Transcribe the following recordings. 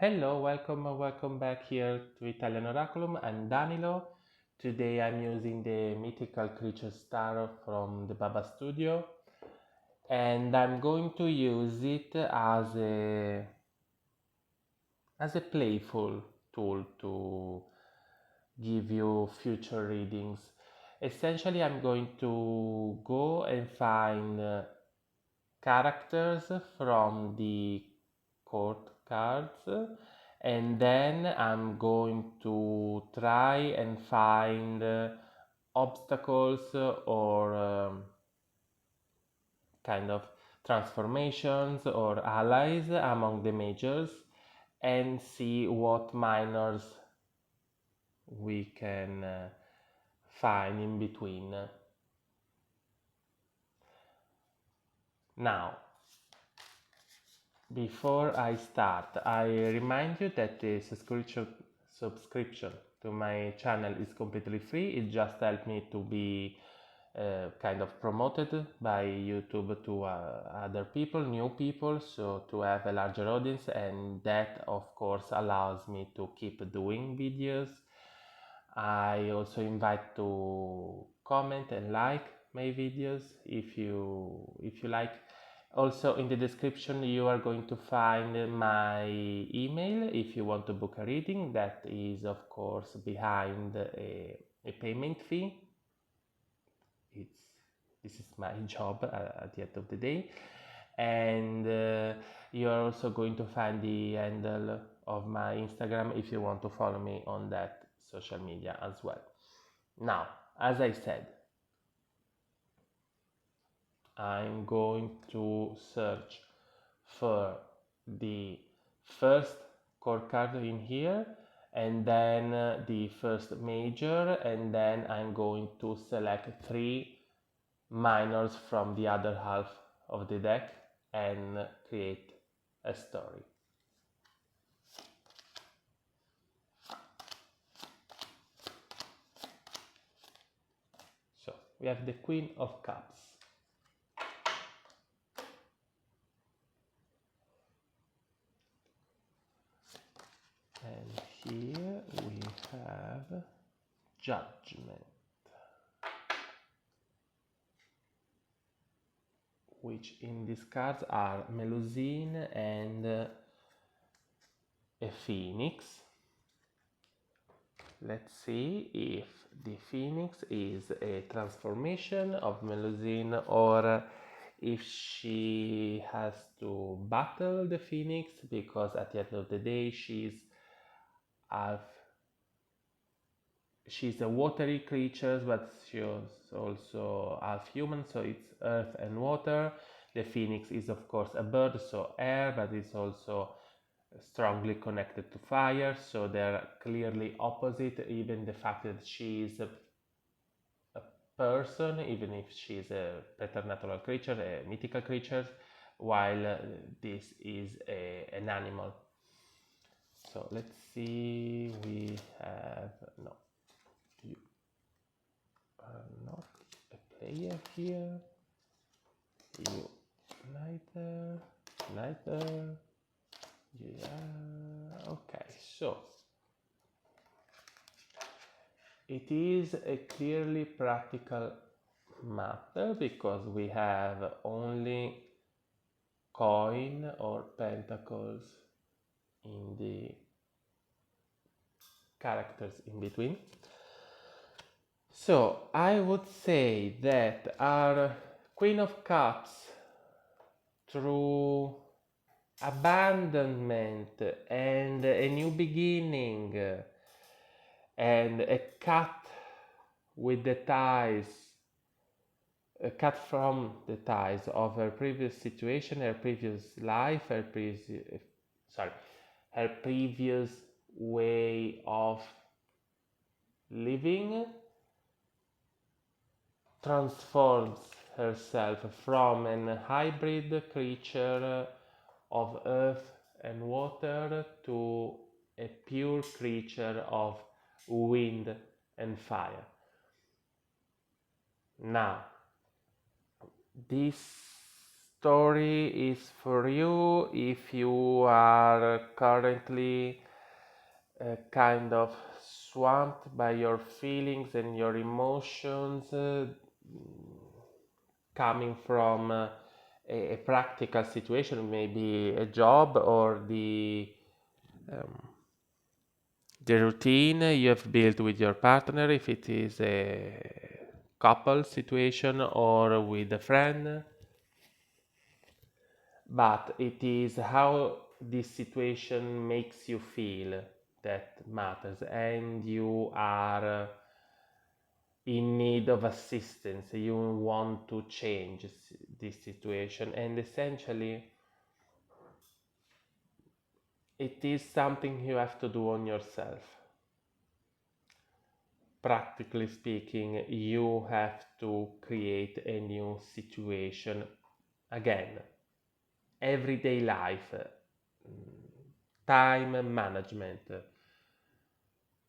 Hello, welcome back here to Italian Oraculum. I'm Danilo. Today I'm using the mythical creature star from the Baba Studio, and I'm going to use it as a playful tool to give you future readings. Essentially, I'm going to go and find characters from the court cards, and then I'm going to try and find obstacles or kind of transformations or allies among the majors, and see what minors we can find in between. Now, before I start, I remind you that the subscription to my channel is completely free. It just helps me to be kind of promoted by YouTube to other people, new people, so to have a larger audience, and that of course allows me to keep doing videos. I also invite to comment and like my videos if you like. Also in the description you are going to find my email if you want to book a reading. That is of course behind a payment fee. This is my job at the end of the day. And you are also going to find the handle of my Instagram if you want to follow me on that social media as well. Now, as I said, I'm going to search for the first chord card in here, and then the first major, and then I'm going to select 3 minors from the other half of the deck and create a story. So we have the Queen of Cups. And here we have Judgment, which in these cards are Melusine and a Phoenix. Let's see if the Phoenix is a transformation of Melusine or if she has to battle the Phoenix, because at the end of the day she's a watery creature, but she's also half human, so it's earth and water. The Phoenix is of course a bird, so air, but it's also strongly connected to fire, so they're clearly opposite. Even the fact that she is a person, even if she's a preternatural creature, a mythical creature, while this is an animal. So let's see, we have, no, you are not a player here, you neither, yeah, okay, so it is a clearly practical matter because we have only coin or pentacles in the characters in between. So I would say that our Queen of Cups, through abandonment and a new beginning and a cut with the ties, cut from the ties of her previous situation, her previous life, her previous way of living, transforms herself from a hybrid creature of earth and water to a pure creature of wind and fire. Now, this story is for you if you are currently kind of swamped by your feelings and your emotions, coming from a practical situation, maybe a job or um, the routine you have built with your partner, if it is a couple situation or with a friend, but it is how this situation makes you feel that matters, and you are in need of assistance, you want to change this situation, and essentially it is something you have to do on yourself. Practically speaking, you have to create a new situation. Again, everyday life, time management,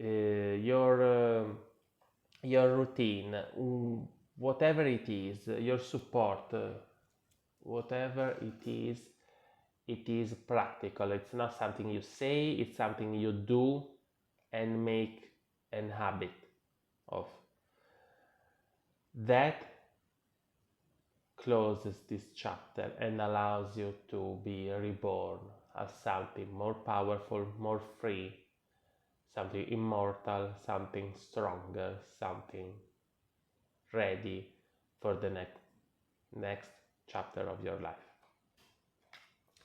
your routine, whatever it is, your support, whatever it is practical. It's not something you say, it's something you do and make an habit of. That closes this chapter and allows you to be reborn as something more powerful, more free, something immortal, something stronger, something ready for the next chapter of your life.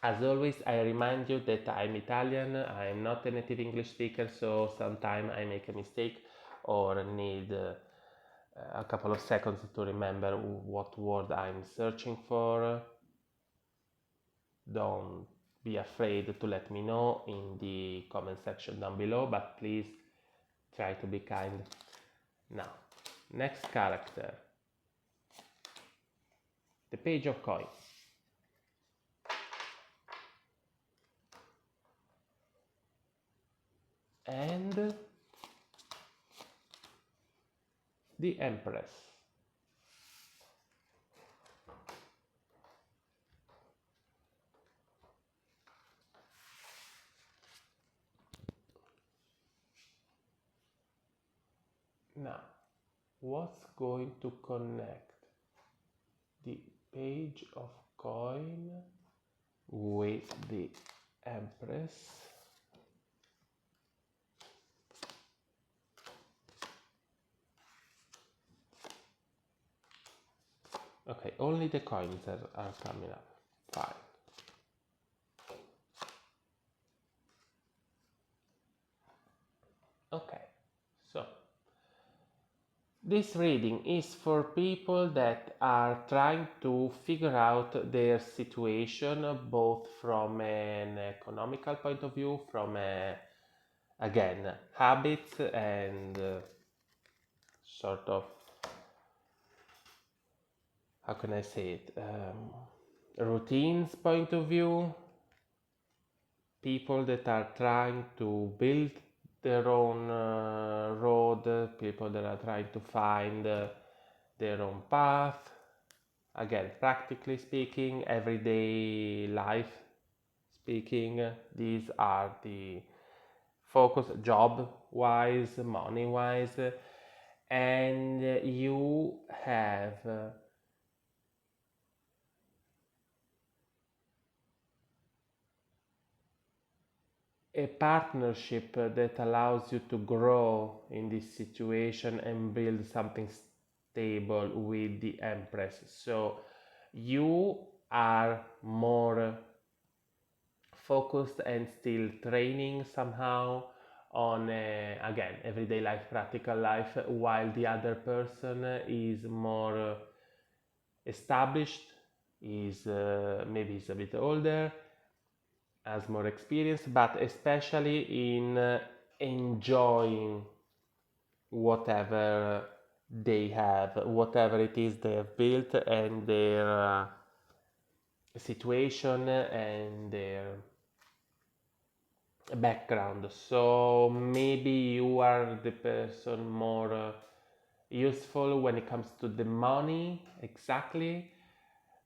As always, I remind you that I'm Italian, I'm not a native English speaker, so sometimes I make a mistake or need a couple of seconds to remember what word I'm searching for. Don't be afraid to let me know in the comment section down below, but please try to be kind. Now, next character, the Page of Coins. And the Empress. Now, what's going to connect the Page of Coin with the Empress? Okay, only the coins are coming up. Fine. Okay, so this reading is for people that are trying to figure out their situation, both from an economical point of view, from again, habits and sort of, how can I say it, routines point of view, people that are trying to build their own road, people that are trying to find their own path. Again, practically speaking, everyday life speaking, these are the focus, job wise, money wise, and you have a partnership that allows you to grow in this situation and build something stable with the Empress. So you are more focused and still training somehow on again, everyday life, practical life, while the other person is more established, is maybe is a bit older, has more experience, but especially in enjoying whatever they have, whatever it is they have built, and their situation and their background. So maybe you are the person more useful when it comes to the money, exactly,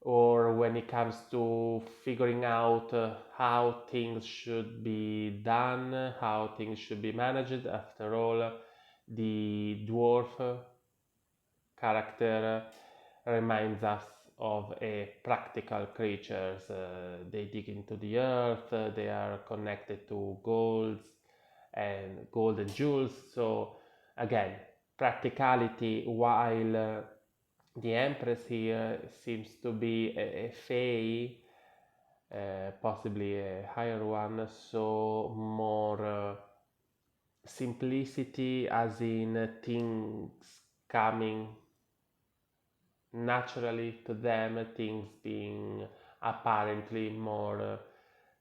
or when it comes to figuring out how things should be done, how things should be managed. After all, the dwarf character reminds us of a practical creatures. They dig into the earth, they are connected to gold and jewels. So again, practicality, while the Empress here seems to be a fae, possibly a higher one, so more simplicity, as in things coming naturally to them, things being apparently more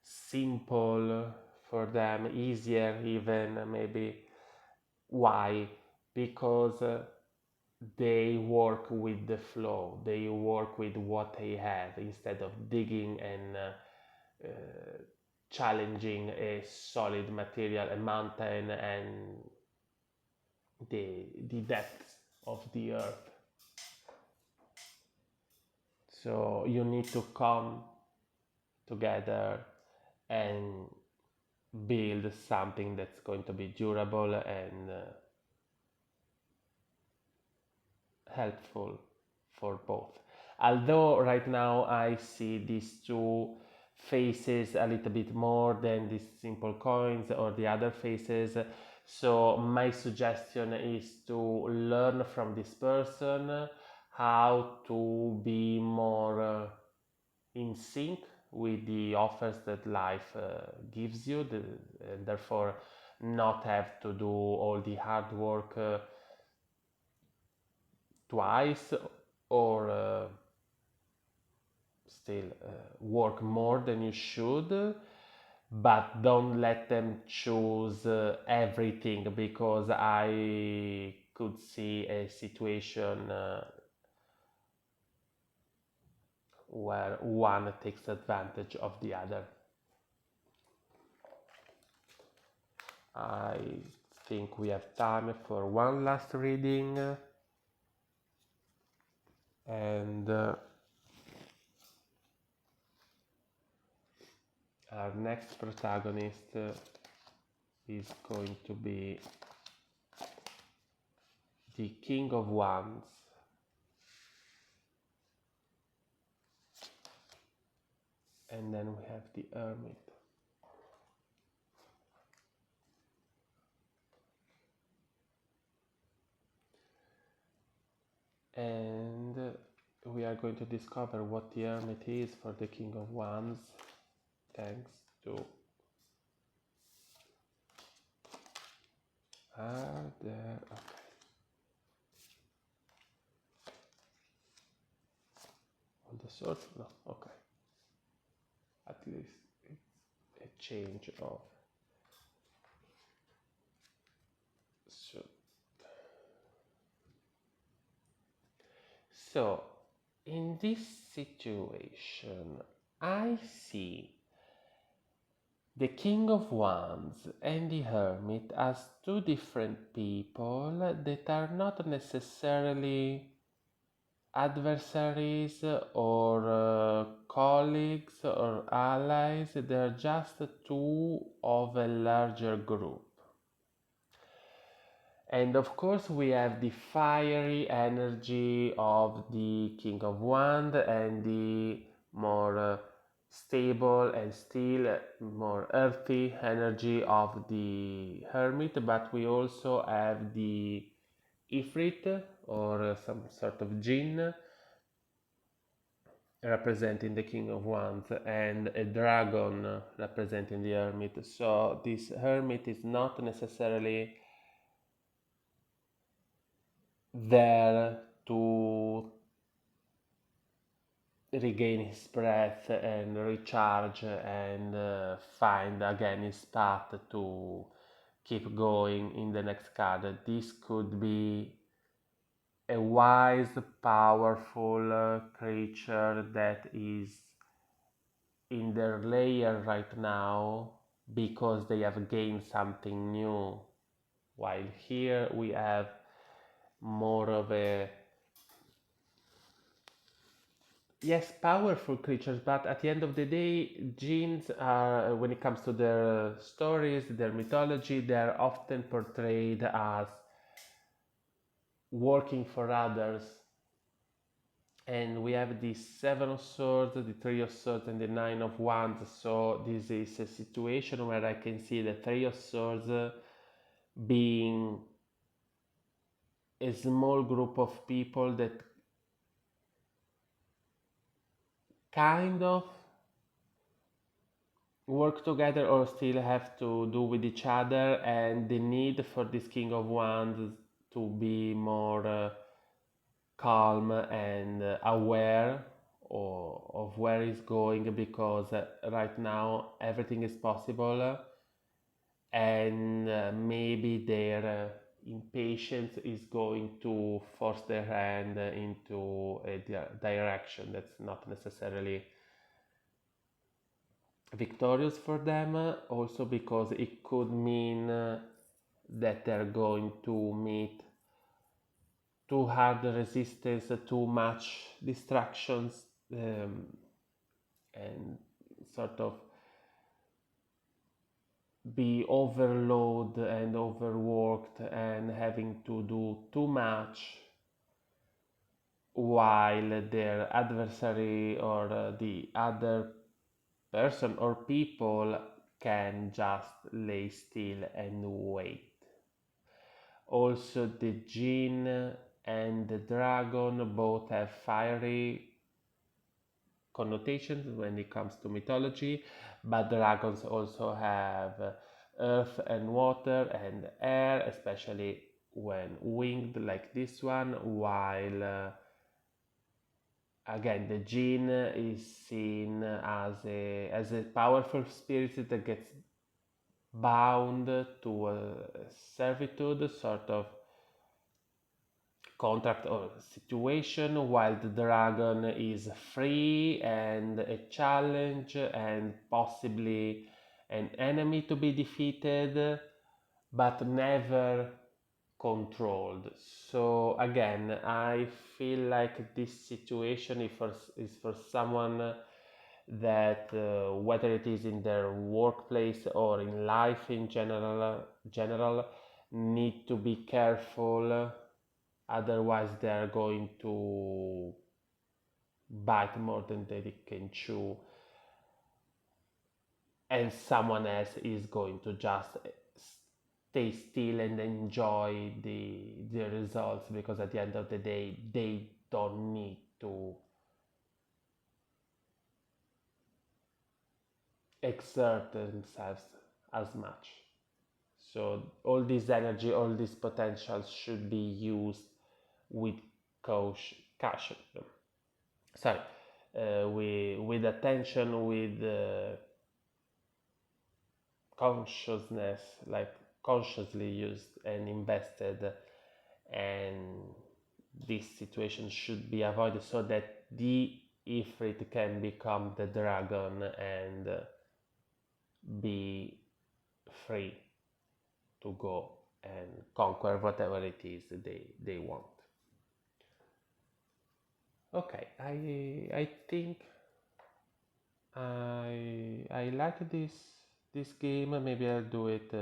simple for them, easier even maybe. Why? Because they work with the flow, they work with what they have instead of digging and challenging a solid material, a mountain, and the depths of the earth. So you need to come together and build something that's going to be durable and helpful for both. Although right now I see these two faces a little bit more than these simple coins or the other faces, so my suggestion is to learn from this person how to be more in sync with the offers that life gives you, and therefore not have to do all the hard work twice, or still work more than you should, but don't let them choose everything, because I could see a situation where one takes advantage of the other. I think we have time for one last reading, and our next protagonist is going to be the King of Wands. And then we have the Hermit. And we are going to discover what the Hermit is for the King of Wands, thanks to there. Okay. On the sword? No. Okay. At least it's a change of sword. So, in this situation, I see the King of Wands and the Hermit as two different people that are not necessarily adversaries or colleagues or allies. They're just two of a larger group. And of course we have the fiery energy of the King of Wands and the more stable and still more earthy energy of the Hermit, but we also have the Ifrit, or some sort of jinn, representing the King of Wands, and a dragon representing the Hermit. So this Hermit is not necessarily there to regain his breath and recharge and find again his path to keep going in the next card. This could be a wise, powerful creature that is in their layer right now because they have gained something new, while here we have more of a yes, powerful creatures, but at the end of the day, genes are, when it comes to their stories, their mythology, they are often portrayed as working for others. And we have the Seven of Swords, the Three of Swords, and the Nine of Wands. So this is a situation where I can see the Three of Swords being a small group of people that kind of work together or still have to do with each other, and the need for this King of Wands to be more calm and aware of where he's going, because right now everything is possible, and maybe their impatience is going to force their hand into a direction that's not necessarily victorious for them, also because it could mean that they're going to meet too hard resistance, too much distractions, and sort of be overloaded and overworked and having to do too much, while their adversary or the other person or people can just lay still and wait. Also, the jinn and the dragon both have fiery connotations when it comes to mythology, but dragons also have earth and water and air, especially when winged like this one, while again the jinn is seen as a powerful spirit that gets bound to a servitude, sort of contract or situation, while the dragon is free and a challenge and possibly an enemy to be defeated, but never controlled. So again, I feel like this situation is for someone that whether it is in their workplace or in life in general, need to be careful, otherwise they are going to bite more than they can chew, and someone else is going to just stay still and enjoy the results, because at the end of the day they don't need to exert themselves as much. So all this energy, all this potential should be used with caution. Sorry, with attention, with consciousness, like consciously used and invested, and this situation should be avoided so that the Ifrit can become the dragon and be free to go and conquer whatever it is they want. Okay, I think I like this game. Maybe I'll do it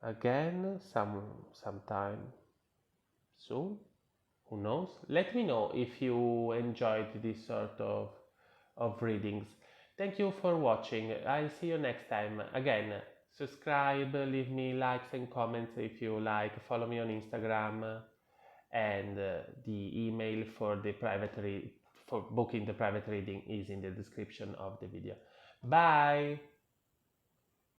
again sometime soon. Who knows? Let me know if you enjoyed this sort of readings. Thank you for watching. I'll see you next time. Again, subscribe, leave me likes and comments if you like. Follow me on Instagram, and the email for the for booking the private reading is in the description of the video. Bye!